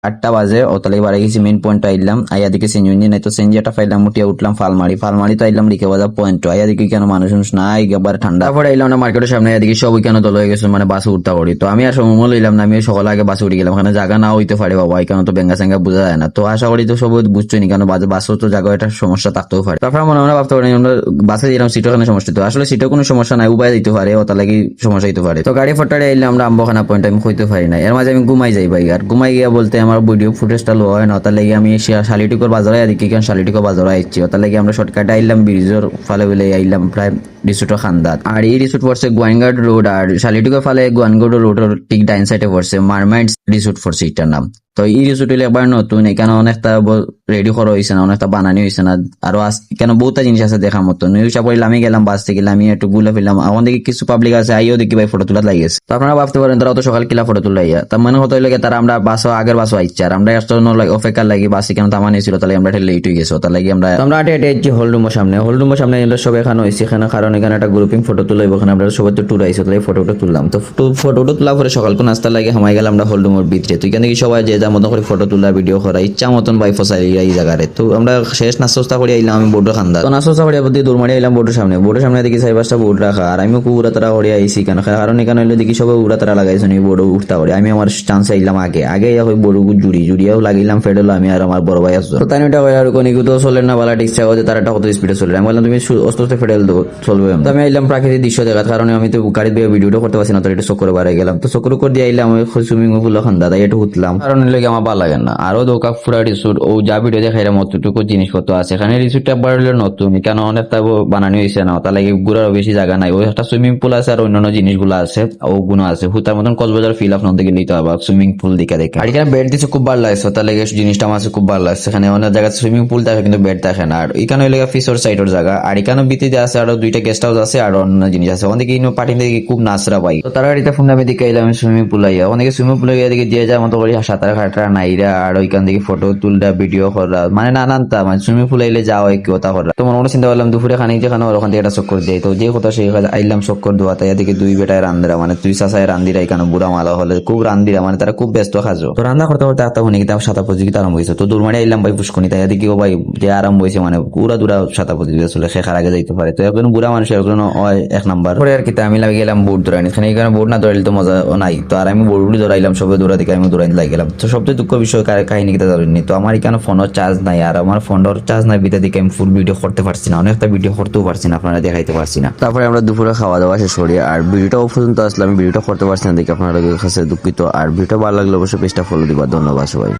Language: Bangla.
8টা বাজে ওতালে বাড়ি গেছি মেইন পয়েন্ট আইলাম আইয়া দিকে সেঞ্জুনি নাই তো সেঞ্জি একটা ফাইলাম উঠিয়া উঠলাম ফালমারি তো আইলাম লিখে বাজা পয়েন্ট আইয়া দিকে কেন মানুষ নাই একবার ঠান্ডা তারপরে আইলাম না মার্কেটের সামনে আইয়া দিকে সব কেন দল হয়ে গেছে মানে বাসে উঠতে করি তো আমি আর সময় লইলাম না আমি সকালে আগে বাসে উঠে গেলাম ওখানে জায়গা না হইতে পারে বাবা এখানে তো বেঙ্গা সেঙ্গা বোঝা যায় না তো আশা করি তো সব বুঝছোই নি কেন বাসেও তো জায়গা একটা সমস্যা থাকতেও পারে তারপরে মনে মনে ভাবতে পারি আমরা বাসে দিলাম সিটের ওখানে সমস্যা তো আসলে সিটের কোনো সমস্যা নাই উপায় দিতে পারে ওটা লাগি সমস্যা হইতে পারে তো গাড়ি ফটারে আইলাম আমরা আম্বখানা পয়েন্ট আমি হইতে পারি না এর মাঝে আমি ঘুমাই যাই ভাই আর ঘুমাই গিয়া বলতে আমার ভিডিও ফুটেজটা লো হয় না তার লাগে আমি শালিটিকর বাজারে আদি কেন শালিটিকর বাজারে আইছি তার লাগে আমরা শর্টকাটে আইলাম ব্রিজের ফালে বলে আইলাম প্রায় রিসোর্টের খান্দাত আর এই রিসোর্ট পড়ছে গোয়াইনঘাট রোড আর শালিটিকর ফালে গোয়াইনঘাট রোডের ঠিক ডাইন সাইডে পড়ছে মারমাইন্ডস রিসোর্ট পড়ছে এটার নাম তো এই রিসোর্ট হইলে একবার নতুন এখানে অনেকটা রেডি করা হয়েছে না অনেকটা বানানি হয়েছে না আরো কেন বহুটা জিনিস আছে দেখার মতো হিসাব করিলে আমি গেলাম বাস থেকে আমি একটু গুলা ফেললাম এখন দেখি কিছু পাবলিক আছে আইও দেখি ভাই ফটো তোলা লাগিয়েছে তো আপনারা ভাবতে পারেন তারা অত সকাল কিলা ফটো তুলা ইয়া তার মানে হতো হইলে তারা আমরা বাসও আগের বাসও আইছে আর আমরা আসতে অপেক্ষার লাগি বাস কেন তামা নিয়েছিল তাহলে আমরা লেট হয়ে গেছো তার লাগে আমরা আটে হোলরুমের সামনে সব এখানে হয়েছে এখানে কারণ এখানে একটা গ্রুপিং ফটো তুলে ওখানে আমরা সবাই তো ট্যুর আইসো তাহলে ফটোটা তুললাম তো ফটোটা তোলা পরে সকালকে নাস্তা লাগে হামাই গেলাম আমরা হোলরুমের ভিতরে তো এখানে সবাই যে যার মতো করে ফটো তোলা ভিডিও করা ইচ্ছা মতন বাই ফসাই এই জায়গায় তো আমরা শেষ নাস্তা করে আইলাম আমি বোর্ডের খান্দা তো নাস্তা করে প্রতি দূর মারি আইলাম বোর্ডের সামনে দেখি সাই পাঁচটা বোর্ড রাখা আর আমি খুব উড়া তারা করে আইসি কেন কারণ এখানে হইলে দেখি সবাই উড়া তারা লাগাইছে নি বোর্ড উঠতে পারে আমি আমার চান্স আইলাম আগে ওই বোর্ড জুড়িয়াও লাগিলাম ফেডেলো আমি আর আমার বড় ভাই আসতো তো তাই ওটা আর কোনো তো চলে না বলা ঠিক চাও যে তারা কত স্পিডে চলে আমি বললাম তুমি অস্তে ফেডেল দো চলবে তো আমি আইলাম প্রাকৃতিক দৃশ্য দেখার কারণে আমি তো গাড়ি দিয়ে ভিডিওটা করতে পারছি না তো এটা চক্কর বাড়াই গেলাম তো চক্কর করে দিয়ে আইলাম সুইমিং পুল খান্দা তাই একটু উঠলাম কারণ লেগে আমার ভালো লাগে না আরো দোকা পুরা রিসোর্ট ও যা ভিডিও দেখাই মতটুকু জিনিসপত্র আছে এখানে রিসোর্টটা বাড়লে নতুন কেন অনেকটা বানানো হয়েছে না তার লাগে ঘুরারও বেশি জায়গা নাই ওই একটা সুইমিং পুল আছে আর অন্যান্য জিনিসগুলো আছে ও গুণ আছে হুতার মতন কক্সবাজার ফিল আপনার থেকে নিতে হবে সুইমিং পুল দেখে আর এখানে বেড দিচ্ছে খুব ভালো লাগছে তার লাগে জিনিসটা আমার খুব ভালো লাগছে এখানে অনেক জায়গায় সুইমিং পুল থাকে কিন্তু বেড থাকে না আর এখানে ওই লাগে ফিশর সাইডের জায়গা আর এখানে বিতিতে আছে আরো দুইটা গেস্ট হাউস আছে আর অন্য জিনিস আছে অনেকে পার্টি থেকে খুব নাচরা পাই তো তারা গাড়িতে ফোন আমি দিকে এলাম সুইমিং পুল আইয়া অনেকে সুইমিং পুল আইয়া দিকে যে যার মতো করে সাঁতার কাটা নাইরা আর ওইখান থেকে ফটো তুলটা ভিডিও করা মানে নানানটা মানে সুইমিং পুল আইলে যাওয়া হয় কি কথা করা তো মনে মনে চিন্তা করলাম দুপুরে খানি যেখানে ওখান থেকে একটা চক্কর দিয়ে তো যে কথা সেই কথা আইলাম চক্কর দোয়া তাই এদিকে দুই বেটায় রান্দিরা মানে তুই চাষায় রান্দিরা এখানে বুড়া মালা হলে খুব রান্দিরা মানে তারা খুব ব্যস্ত খাজো তো রান্না করতে করতে আত্মা শুনি কিন্তু সাঁতার প্রতিযোগিতা আরম্ভ হয়েছে তো দূরমারি আইলাম ভাই পুষ্কনি তাই এদিকে ভাই যে আরম্ভ হয়েছে মানে পুরা দূরা সাঁতার প্রতিযোগিতা চলে শেখার আগে যাইতে পারে তো এখন বুড়া মানুষ এখন এক নাম্বার পরে আর কি আমি লাগে গেলাম বোর্ড ধরাই এখানে এখানে বোর্ড না ধরাইলে তো মজা নাই তো আর আমি বোর্ডগুলি ধরাইলাম সবে দৌড়া দিকে আমি দৌড়াইতে লাগে গেলাম তো সবচেয়ে দুঃখ বিষয় কাহিনী কিতা জানি তো আমার এখানে ফোনের চার্জ নাই আর আমার ফোনের চার্জ নাই বিতে দিকে আমি ফুল ভিডিও করতে পারছি না অনেকটা ভিডিও করতেও পারছি না আপনারা দেখাইতে পারছি না তারপরে আমরা দুপুরে খাওয়া দাওয়া শেষ করি আর ভিডিওটাও পর্যন্ত আসলে আমি ভিডিওটা করতে পারছি না দেখে আপনাদের কাছে দুঃখিত আর ভিডিওটা ভালো লাগলে অবশ্যই পেজটা ফলো দিবা ধন্যবাদ সবাই।